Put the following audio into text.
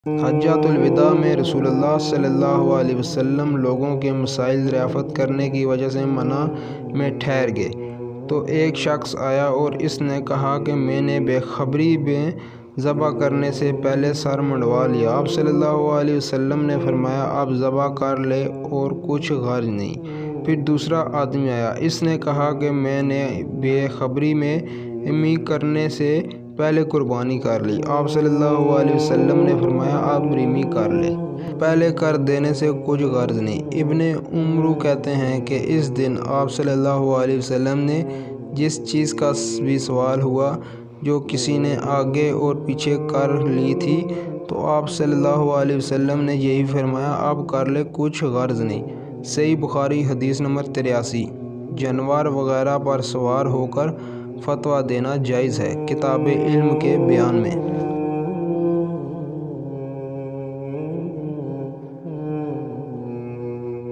حجۃ الوداع میں رسول اللہ صلی اللہ علیہ وسلم لوگوں کے مسائل دریافت کرنے کی وجہ سے منع میں ٹھہر گئے تو ایک شخص آیا اور اس نے کہا کہ میں نے بے خبری میں ذبح کرنے سے پہلے سر منڈوا لیا۔ آپ صلی اللہ علیہ وسلم نے فرمایا آپ ذبح کر لیں اور کچھ غرض نہیں۔ پھر دوسرا آدمی آیا، اس نے کہا کہ میں نے بے خبری میں امی کرنے سے پہلے قربانی کر لی۔ آپ صلی اللہ علیہ وسلم نے فرمایا آپ رمی کر لیں، پہلے کر دینے سے کچھ غرض نہیں۔ ابن عمرو کہتے ہیں کہ اس دن آپ صلی اللہ علیہ وسلم نے جس چیز کا بھی سوال ہوا جو کسی نے آگے اور پیچھے کر لی تھی تو آپ صلی اللہ علیہ وسلم نے یہی فرمایا آپ کر لیں، کچھ غرض نہیں۔ صحیح بخاری حدیث نمبر 83۔ جانور وغیرہ پر سوار ہو کر فتویٰ دینا جائز ہے۔ کتاب علم کے بیان میں